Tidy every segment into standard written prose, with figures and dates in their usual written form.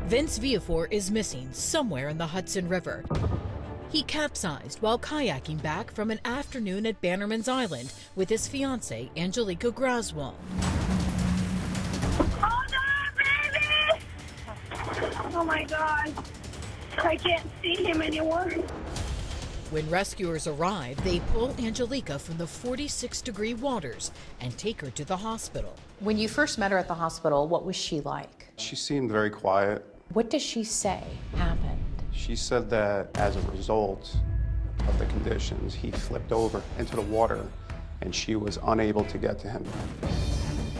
Vince Viafor is missing somewhere in the Hudson River. He capsized while kayaking back from an afternoon at Bannerman's Island with his fiancée, Angelica Graswald. Hold on, baby! Oh my God. I can't see him anymore. When rescuers arrive, they pull Angelica from the 46-degree waters and take her to the hospital. When you first met her at the hospital, what was she like? She seemed very quiet. What does she say happened? She said that as a result of the conditions, he flipped over into the water and she was unable to get to him.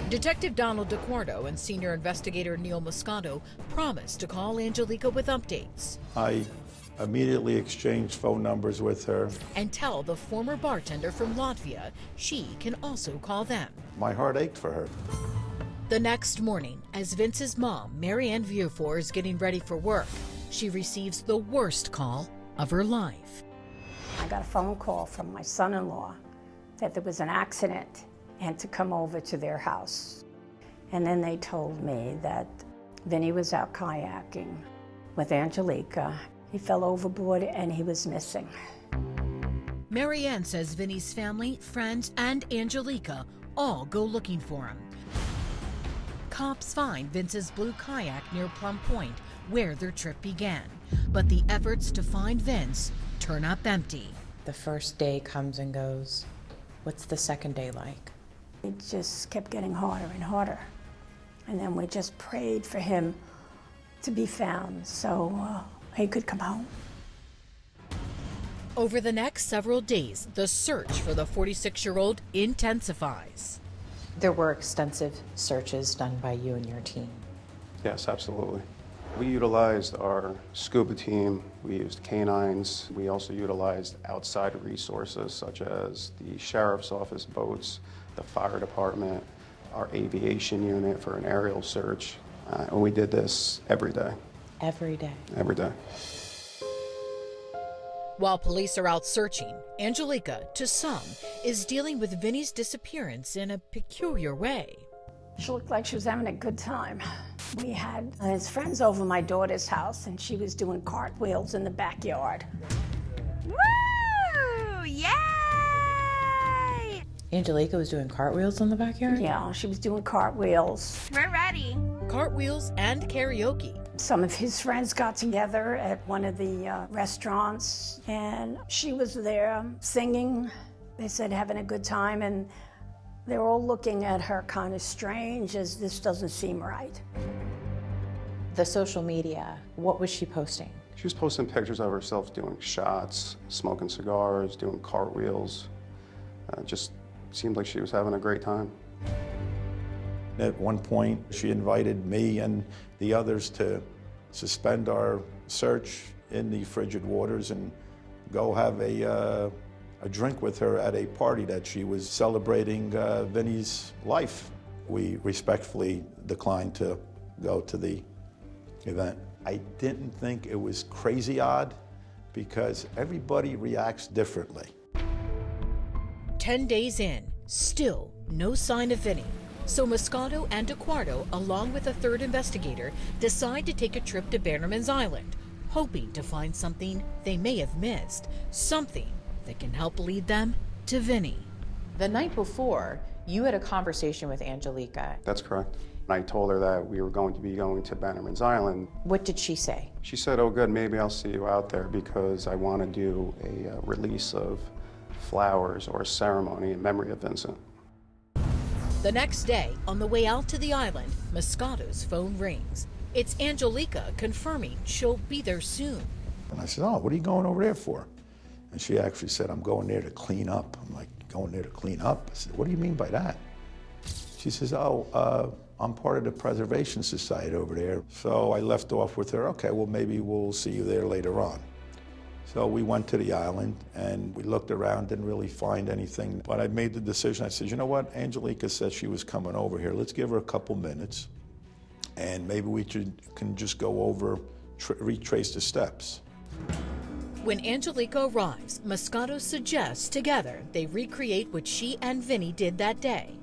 Detective Donald DeQuardo and senior investigator Neil Moscato promised to call Angelica with updates. I immediately exchanged phone numbers with her. And tell the former bartender from Latvia she can also call them. My heart ached for her. The next morning, as Vince's mom, Marianne Viafor, is getting ready for work, she receives the worst call of her life. I got a phone call from my son-in-law that there was an accident and to come over to their house. And then they told me that Vinny was out kayaking with Angelica. He fell overboard and he was missing. Marianne says Vinny's family, friends, and Angelica all go looking for him. Cops find Vince's blue kayak near Plum Point, where their trip began. But the efforts to find Vince turn up empty. The first day comes and goes. What's the second day like? It just kept getting harder and harder. And then we just prayed for him to be found so he could come home. Over the next several days, the search for the 46-year-old intensifies. There were extensive searches done by you and your team. Yes, absolutely. We utilized our scuba team, we used canines, we also utilized outside resources such as the sheriff's office boats, the fire department, our aviation unit for an aerial search, and we did this every day. Every day? Every day. While police are out searching, Angelica, to some, is dealing with Vinny's disappearance in a peculiar way. She looked like she was having a good time. We had his friends over my daughter's house and she was doing cartwheels in the backyard. Woo! Yay! Angelica was doing cartwheels in the backyard? Yeah, she was doing cartwheels. We're ready. Cartwheels and karaoke. Some of his friends got together at one of the restaurants and she was there singing. They said having a good time and they were all looking at her kind of strange as this doesn't seem right. The social media, what was she posting? She was posting pictures of herself doing shots, smoking cigars, doing cartwheels. Just seemed like she was having a great time. At one point, she invited me and the others to suspend our search in the frigid waters and go have a drink with her at a party that she was celebrating Vinny's life. We respectfully declined to go to the event. I didn't think it was crazy odd because everybody reacts differently. 10 days in, still no sign of Vinny. So Moscato and DeQuardo, along with a third investigator, decide to take a trip to Bannerman's Island, hoping to find something they may have missed, something that can help lead them to Vinny. The night before, you had a conversation with Angelica. That's correct. I told her that we were going to be going to Bannerman's Island. What did she say? She said, oh good, maybe I'll see you out there because I want to do a release of flowers or a ceremony in memory of Vincent. The next day, on the way out to the island, Moscato's phone rings. It's Angelica confirming she'll be there soon. And I said, oh, what are you going over there for? And she actually said, I'm going there to clean up. I'm like, going there to clean up? I said, what do you mean by that? She says, oh, I'm part of the Preservation Society over there. So I left off with her, okay, well, maybe we'll see you there later on. So we went to the island and we looked around, didn't really find anything. But I made the decision, I said, you know what, Angelica said she was coming over here. Let's give her a couple minutes and maybe we can just go over, retrace the steps. When Angelica arrives, Moscato suggests together they recreate what she and Vinny did that day.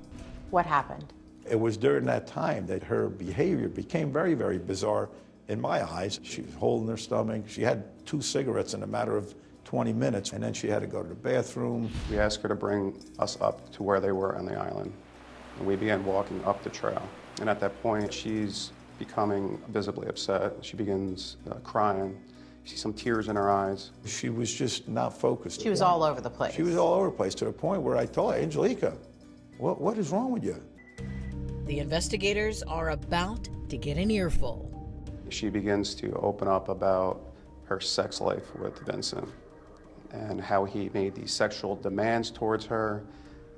What happened? It was during that time that her behavior became very, very bizarre In my eyes, she was holding her stomach. She had 2 cigarettes in a matter of 20 minutes, and then she had to go to the bathroom. We asked her to bring us up to where they were on the island, and we began walking up the trail. And at that point, she's becoming visibly upset. She begins crying. You see some tears in her eyes. She was just not focused. She was all over the place. She was all over the place, to the point where I told her, Angelica, what is wrong with you? The investigators are about to get an earful. She begins to open up about her sex life with Vincent and how he made these sexual demands towards her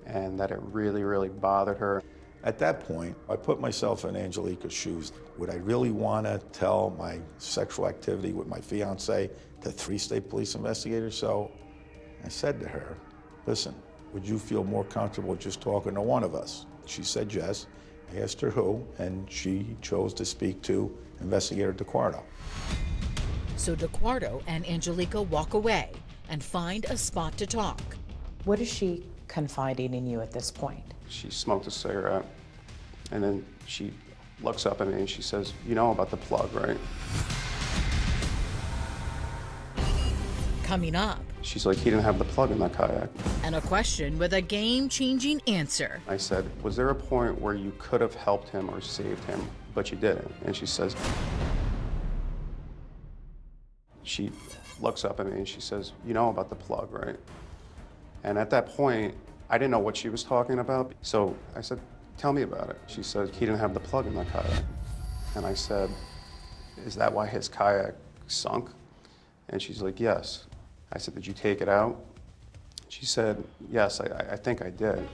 and that it really, really bothered her. At that point, I put myself in Angelica's shoes. Would I really want to tell my sexual activity with my fiancé to 3 state police investigators? So I said to her, listen, would you feel more comfortable just talking to one of us? She said yes. I asked her who, and she chose to speak to Investigator DeQuardo. So DeQuardo and Angelica walk away and find a spot to talk. What is she confiding in you at this point? She smoked a cigarette, and then she looks up at me and she says, you know about the plug, right? Coming up, She's like, he didn't have the plug in that kayak. and a question with a game-changing answer. I said, was there a point where you could have helped him or saved him, but you didn't? And she says, she looks up at me and she says, you know about the plug, right? And at that point, I didn't know what she was talking about. So I said, tell me about it. She said, he didn't have the plug in that kayak. And I said, is that why his kayak sunk? And she's like, yes. I said, did you take it out? She said, yes, I think I did.